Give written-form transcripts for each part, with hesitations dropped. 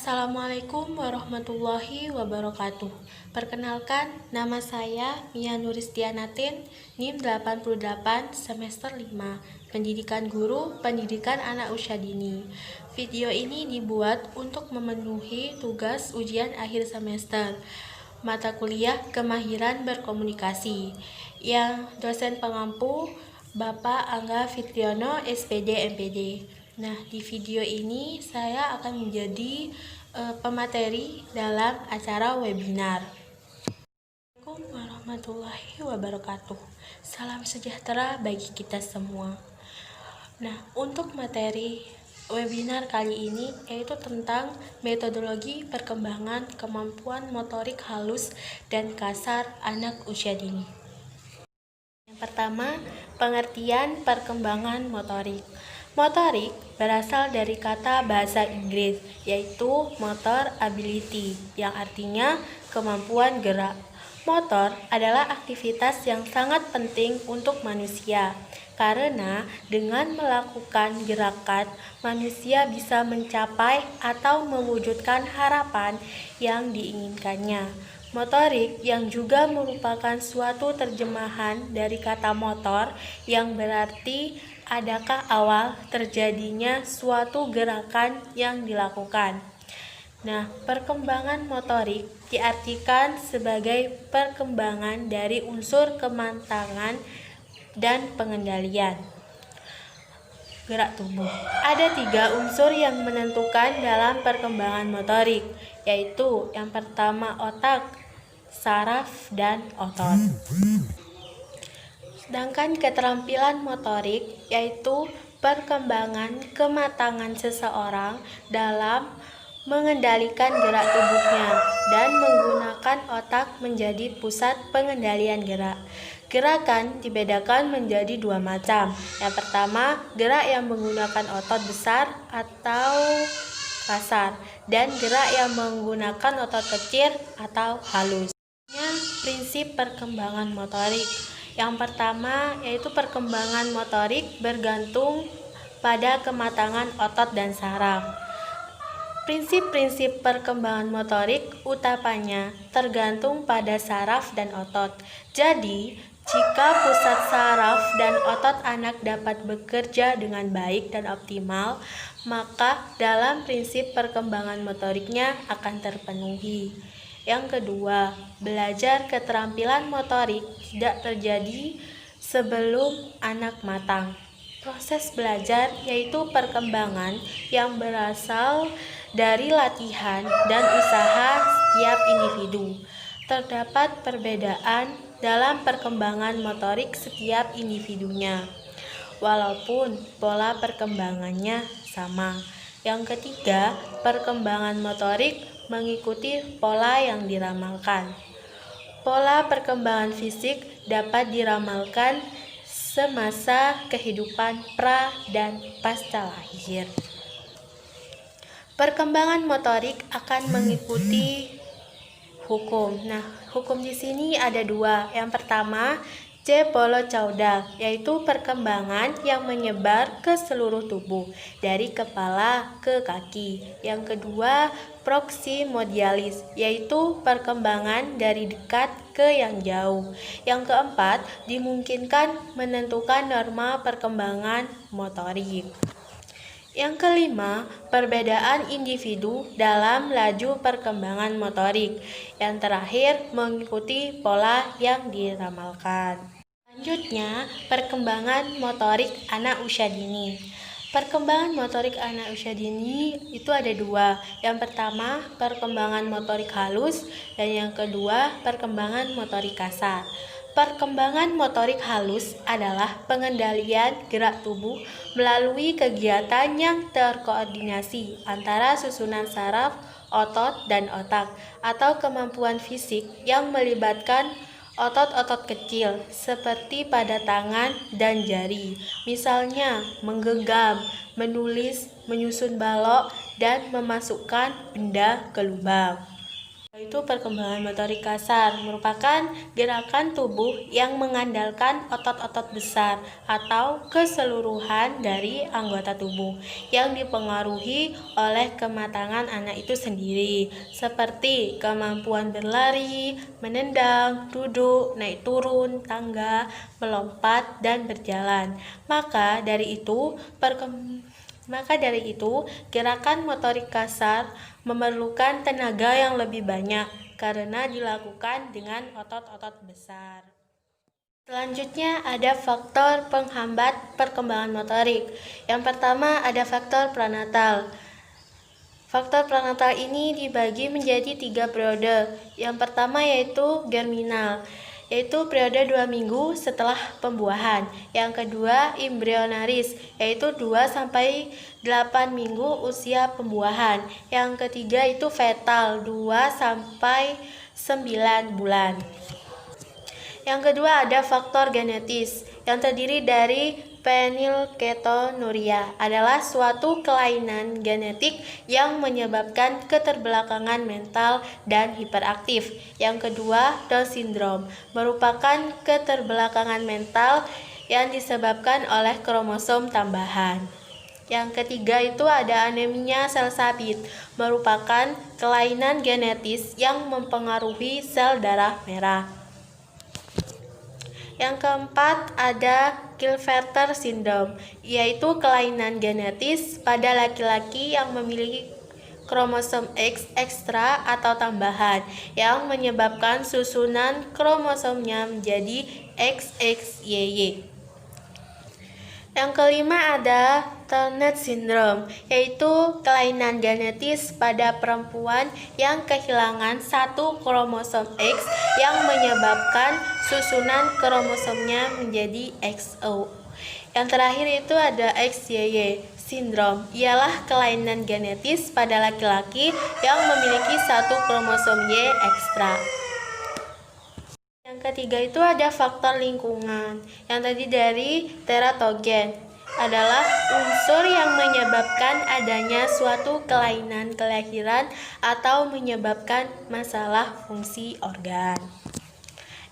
Assalamualaikum warahmatullahi wabarakatuh. Perkenalkan, nama saya Mia Nuristianatin, NIM 88 semester 5, Pendidikan Guru, Pendidikan Anak Usia Dini. Video ini dibuat untuk memenuhi tugas ujian akhir semester mata kuliah Kemahiran Berkomunikasi yang dosen pengampu Bapak Angga Fitriono SPD MPD. Nah, di video ini saya akan menjadi pemateri dalam acara webinar. Assalamualaikum warahmatullahi wabarakatuh. Salam sejahtera bagi kita semua. Nah, untuk materi webinar kali ini yaitu tentang metodologi perkembangan kemampuan motorik halus dan kasar anak usia dini. Yang pertama, pengertian perkembangan motorik. Motorik berasal dari kata bahasa Inggris, yaitu motor ability, yang artinya kemampuan gerak. Motor adalah aktivitas yang sangat penting untuk manusia, karena dengan melakukan gerakan, manusia bisa mencapai atau mewujudkan harapan yang diinginkannya. Motorik yang juga merupakan suatu terjemahan dari kata motor yang berarti adakah awal terjadinya suatu gerakan yang dilakukan. Nah, perkembangan motorik diartikan sebagai perkembangan dari unsur kematangan dan pengendalian gerak tubuh. Ada 3 unsur yang menentukan dalam perkembangan motorik, yaitu yang pertama otak, saraf, dan otot. Sedangkan keterampilan motorik yaitu perkembangan kematangan seseorang dalam mengendalikan gerak tubuhnya dan menggunakan otak menjadi pusat pengendalian gerak. Gerakan dibedakan menjadi 2 macam. Yang pertama, gerak yang menggunakan otot besar atau kasar, dan gerak yang menggunakan otot kecil atau halus. Prinsip perkembangan motorik. Yang pertama yaitu perkembangan motorik bergantung pada kematangan otot dan saraf. Prinsip-prinsip perkembangan motorik utamanya tergantung pada saraf dan otot. Jadi, jika pusat saraf dan otot anak dapat bekerja dengan baik dan optimal, maka dalam prinsip perkembangan motoriknya akan terpenuhi. Yang kedua, belajar keterampilan motorik tidak terjadi sebelum anak matang. Proses belajar yaitu perkembangan yang berasal dari latihan dan usaha setiap individu. Terdapat perbedaan dalam perkembangan motorik setiap individunya, walaupun pola perkembangannya sama. Yang ketiga, perkembangan motorik mengikuti pola yang diramalkan. Pola perkembangan fisik dapat diramalkan semasa kehidupan pra dan pasca lahir. Perkembangan motorik akan mengikuti hukum. Nah, hukum di sini ada 2. Yang pertama, Cepolo-Caudal, yaitu perkembangan yang menyebar ke seluruh tubuh, dari kepala ke kaki. Yang kedua, Proximodialis, yaitu perkembangan dari dekat ke yang jauh. Yang keempat, dimungkinkan menentukan norma perkembangan motorik. Yang kelima, perbedaan individu dalam laju perkembangan motorik. Yang terakhir, mengikuti pola yang diramalkan. Selanjutnya, perkembangan motorik anak usia dini. Perkembangan motorik anak usia dini itu ada 2. Yang pertama, perkembangan motorik halus, dan yang kedua, perkembangan motorik kasar. Perkembangan motorik halus adalah pengendalian gerak tubuh melalui kegiatan yang terkoordinasi antara susunan saraf, otot, dan otak, atau kemampuan fisik yang melibatkan otot-otot kecil seperti pada tangan dan jari, misalnya menggenggam, menulis, menyusun balok, dan memasukkan benda ke lubang. Yaitu perkembangan motorik kasar, merupakan gerakan tubuh yang mengandalkan otot-otot besar atau keseluruhan dari anggota tubuh yang dipengaruhi oleh kematangan anak itu sendiri, seperti kemampuan berlari, menendang, duduk, naik turun tangga, melompat, dan berjalan. Maka dari itu, gerakan motorik kasar memerlukan tenaga yang lebih banyak karena dilakukan dengan otot-otot besar. Selanjutnya ada faktor penghambat perkembangan motorik. Yang pertama ada faktor prenatal. Faktor prenatal ini dibagi menjadi 3 periode. Yang pertama yaitu germinal, yaitu periode 2 minggu setelah pembuahan. Yang kedua embryonaris, yaitu 2-8 minggu usia pembuahan. Yang ketiga itu fetal, 2-9 bulan. Yang kedua ada faktor genetis, yang terdiri dari fenilketonuria, adalah suatu kelainan genetik yang menyebabkan keterbelakangan mental dan hiperaktif. Yang kedua, Down syndrome, merupakan keterbelakangan mental yang disebabkan oleh kromosom tambahan. Yang ketiga itu ada anemia sel sabit, merupakan kelainan genetis yang mempengaruhi sel darah merah. Yang keempat ada Klinefelter syndrome, yaitu kelainan genetis pada laki-laki yang memiliki kromosom X ekstra atau tambahan yang menyebabkan susunan kromosomnya menjadi XXYY. Yang kelima ada Turner syndrome, yaitu kelainan genetis pada perempuan yang kehilangan satu kromosom X yang menyebabkan susunan kromosomnya menjadi XO. Yang terakhir itu ada XYY syndrome, ialah kelainan genetis pada laki-laki yang memiliki satu kromosom Y ekstra. Yang ketiga itu ada faktor lingkungan, yang tadi dari teratogen, adalah unsur yang menyebabkan adanya suatu kelainan kelahiran atau menyebabkan masalah fungsi organ.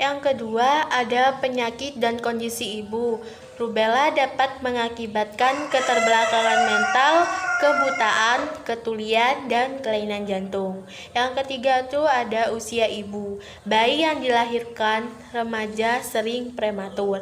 Yang kedua ada penyakit dan kondisi ibu. Rubella dapat mengakibatkan keterbelakangan mental, kebutaan, ketulian, dan kelainan jantung. Yang ketiga itu ada usia ibu. Bayi yang dilahirkan remaja sering prematur.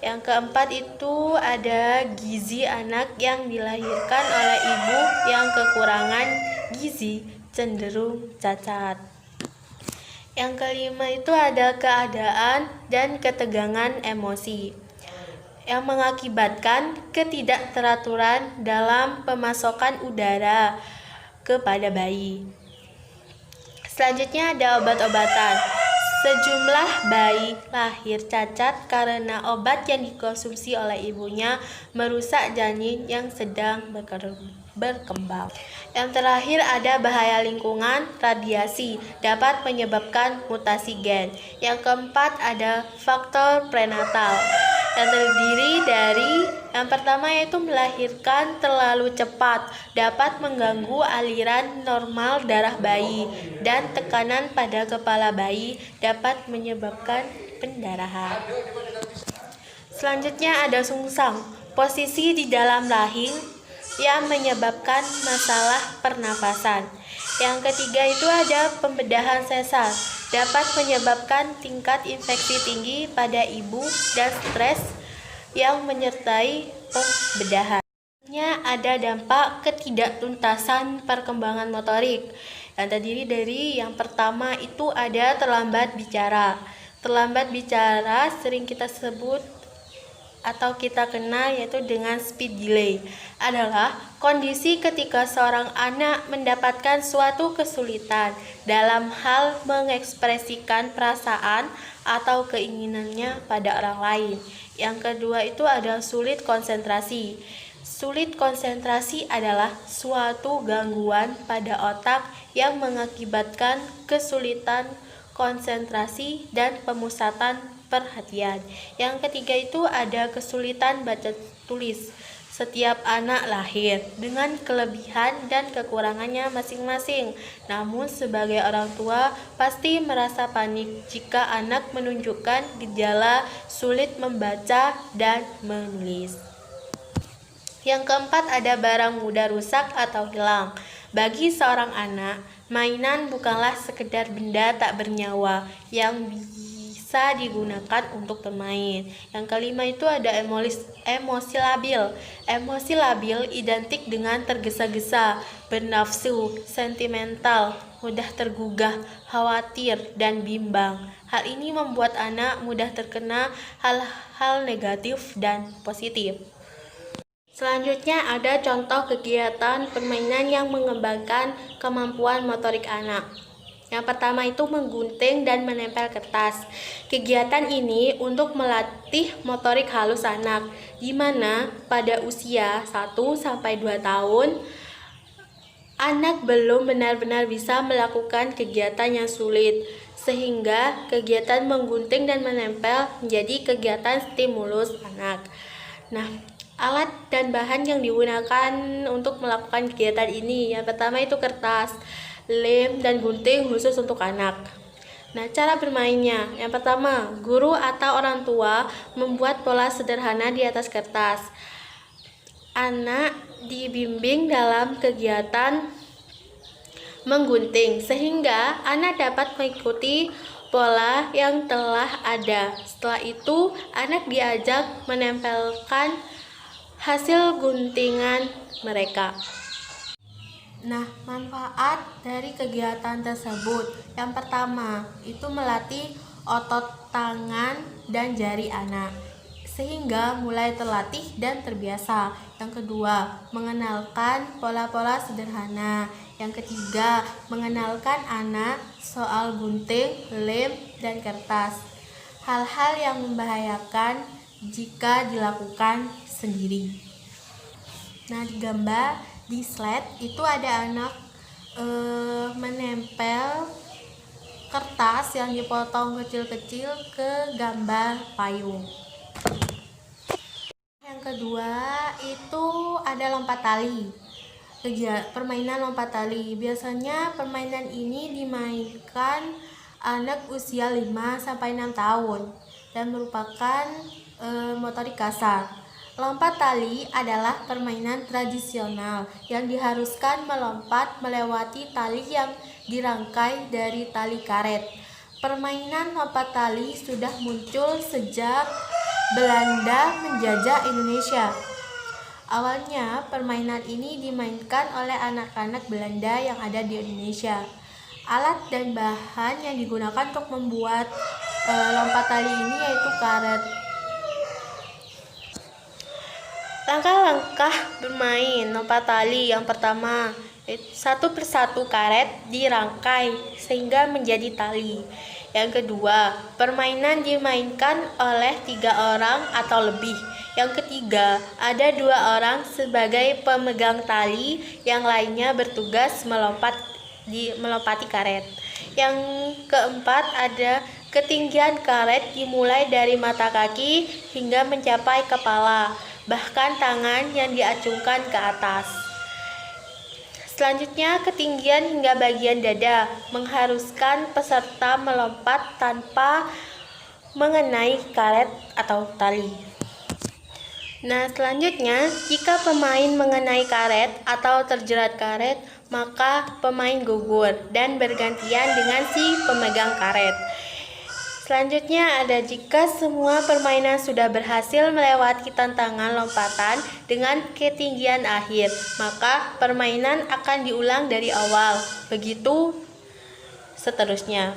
Yang keempat itu ada gizi anak yang dilahirkan oleh ibu yang kekurangan gizi cenderung cacat. Yang kelima itu ada keadaan dan ketegangan emosi yang mengakibatkan ketidakteraturan dalam pemasokan udara kepada bayi. Selanjutnya ada obat-obatan. Sejumlah bayi lahir cacat karena obat yang dikonsumsi oleh ibunya merusak janin yang sedang berkembang. Yang terakhir ada bahaya lingkungan, radiasi dapat menyebabkan mutasi gen. Yang keempat ada faktor prenatal, yang terdiri dari yang pertama yaitu melahirkan terlalu cepat, dapat mengganggu aliran normal darah bayi, dan tekanan pada kepala bayi dapat menyebabkan pendarahan. Selanjutnya ada sungsang, posisi di dalam rahim yang menyebabkan masalah pernafasan. Yang ketiga itu ada pembedahan sesar, dapat menyebabkan tingkat infeksi tinggi pada ibu dan stres yang menyertai pembedahan. Ada dampak ketidaktuntasan perkembangan motorik, yang terdiri dari yang pertama itu ada terlambat bicara. Terlambat bicara sering kita sebut atau kita kenal yaitu dengan speed delay, adalah kondisi ketika seorang anak mendapatkan suatu kesulitan dalam hal mengekspresikan perasaan atau keinginannya pada orang lain. Yang kedua itu ada sulit konsentrasi. Sulit konsentrasi adalah suatu gangguan pada otak yang mengakibatkan kesulitan konsentrasi dan pemusatan perhatian. Yang ketiga itu ada kesulitan baca tulis. Setiap anak lahir dengan kelebihan dan kekurangannya masing-masing. Namun sebagai orang tua pasti merasa panik jika anak menunjukkan gejala sulit membaca dan menulis. Yang keempat, ada barang mudah rusak atau hilang. Bagi seorang anak, mainan bukanlah sekedar benda tak bernyawa yang bisa digunakan untuk bermain. Yang kelima itu ada emosi labil. Emosi labil identik dengan tergesa-gesa, bernafsu, sentimental, mudah tergugah, khawatir, dan bimbang. Hal ini membuat anak mudah terkena hal-hal negatif dan positif. Selanjutnya ada contoh kegiatan permainan yang mengembangkan kemampuan motorik anak. Yang pertama itu menggunting dan menempel kertas. Kegiatan ini untuk melatih motorik halus anak, di mana pada usia 1-2 tahun anak belum benar-benar bisa melakukan kegiatan yang sulit, sehingga kegiatan menggunting dan menempel menjadi kegiatan stimulus anak. Nah, alat dan bahan yang digunakan untuk melakukan kegiatan ini, yang pertama itu kertas, lem, dan gunting khusus untuk anak. Nah, cara bermainnya, yang pertama, guru atau orang tua membuat pola sederhana di atas kertas. Anak dibimbing dalam kegiatan menggunting, sehingga anak dapat mengikuti pola yang telah ada. Setelah itu, anak diajak menempelkan hasil guntingan mereka. Nah, manfaat dari kegiatan tersebut, yang pertama itu melatih otot tangan dan jari anak, sehingga mulai terlatih dan terbiasa. Yang kedua, mengenalkan pola-pola sederhana. Yang ketiga, mengenalkan anak soal gunting, lem, dan kertas. Hal-hal yang membahayakan jika dilakukan sendiri. Nah, di gambar di slide itu ada anak menempel kertas yang dipotong kecil-kecil ke gambar payung. Yang kedua itu ada lompat tali. Permainan lompat tali. Biasanya permainan ini dimainkan anak usia 5-6 tahun dan merupakan motorik kasar. Lompat tali adalah permainan tradisional yang diharuskan melompat melewati tali yang dirangkai dari tali karet. Permainan lompat tali sudah muncul sejak Belanda menjajah Indonesia. Awalnya, permainan ini dimainkan oleh anak-anak Belanda yang ada di Indonesia. Alat dan bahan yang digunakan untuk membuat lompat tali ini yaitu karet. Langkah-langkah bermain lompat tali, yang pertama, satu persatu karet dirangkai sehingga menjadi tali. Yang kedua, permainan dimainkan oleh 3 orang atau lebih. Yang ketiga, ada 2 orang sebagai pemegang tali, yang lainnya bertugas melompati karet. Yang keempat, ada ketinggian karet dimulai dari mata kaki hingga mencapai kepala, bahkan tangan yang diacungkan ke atas. Selanjutnya, ketinggian hingga bagian dada mengharuskan peserta melompat tanpa mengenai karet atau tali. Nah, selanjutnya, jika pemain mengenai karet atau terjerat karet, maka pemain gugur dan bergantian dengan si pemegang karet. Selanjutnya ada jika semua permainan sudah berhasil melewati tantangan lompatan dengan ketinggian akhir, maka permainan akan diulang dari awal. Begitu seterusnya.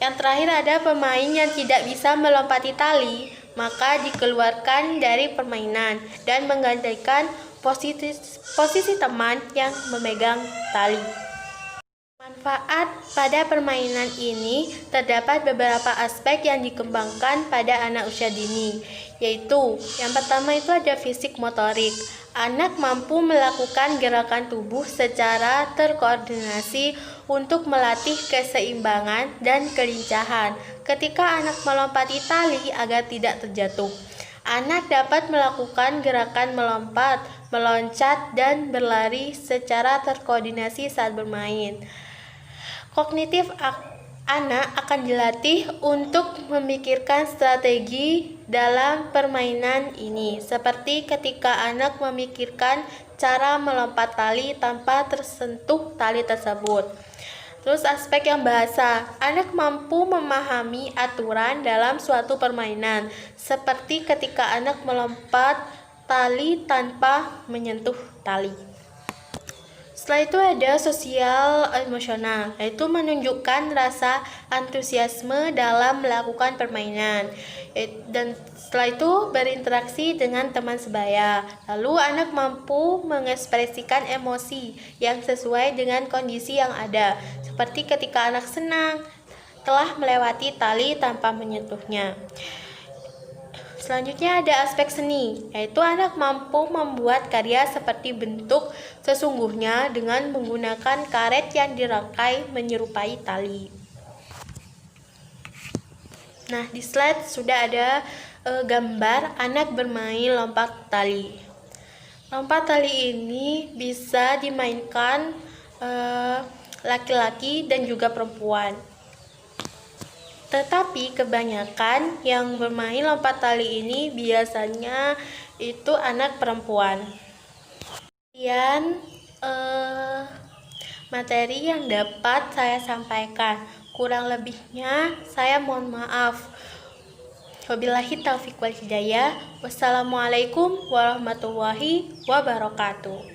Yang terakhir ada pemain yang tidak bisa melompati tali, maka dikeluarkan dari permainan dan menggantikan posisi teman yang memegang tali. Manfaat pada permainan ini terdapat beberapa aspek yang dikembangkan pada anak usia dini, yaitu yang pertama itu ada fisik motorik. Anak mampu melakukan gerakan tubuh secara terkoordinasi untuk melatih keseimbangan dan kelincahan ketika anak melompati tali agar tidak terjatuh. Anak dapat melakukan gerakan melompat, meloncat, dan berlari secara terkoordinasi saat bermain. Kognitif anak akan dilatih untuk memikirkan strategi dalam permainan ini, seperti ketika anak memikirkan cara melompat tali tanpa tersentuh tali tersebut. Terus aspek yang bahasa, anak mampu memahami aturan dalam suatu permainan, seperti ketika anak melompat tali tanpa menyentuh tali. Setelah itu ada sosial emosional, yaitu menunjukkan rasa antusiasme dalam melakukan permainan. Dan setelah itu berinteraksi dengan teman sebaya. Lalu anak mampu mengekspresikan emosi yang sesuai dengan kondisi yang ada, seperti ketika anak senang telah melewati tali tanpa menyentuhnya. Selanjutnya ada aspek seni, yaitu anak mampu membuat karya seperti bentuk sesungguhnya dengan menggunakan karet yang dirangkai menyerupai tali. Nah, di slide sudah ada gambar anak bermain lompat tali. Lompat tali ini bisa dimainkan laki-laki dan juga perempuan. Tetapi kebanyakan yang bermain lompat tali ini biasanya itu anak perempuan. Kemudian materi yang dapat saya sampaikan, kurang lebihnya saya mohon maaf. Wabillahi taufiq wal hidayah. Wassalamualaikum warahmatullahi wabarakatuh.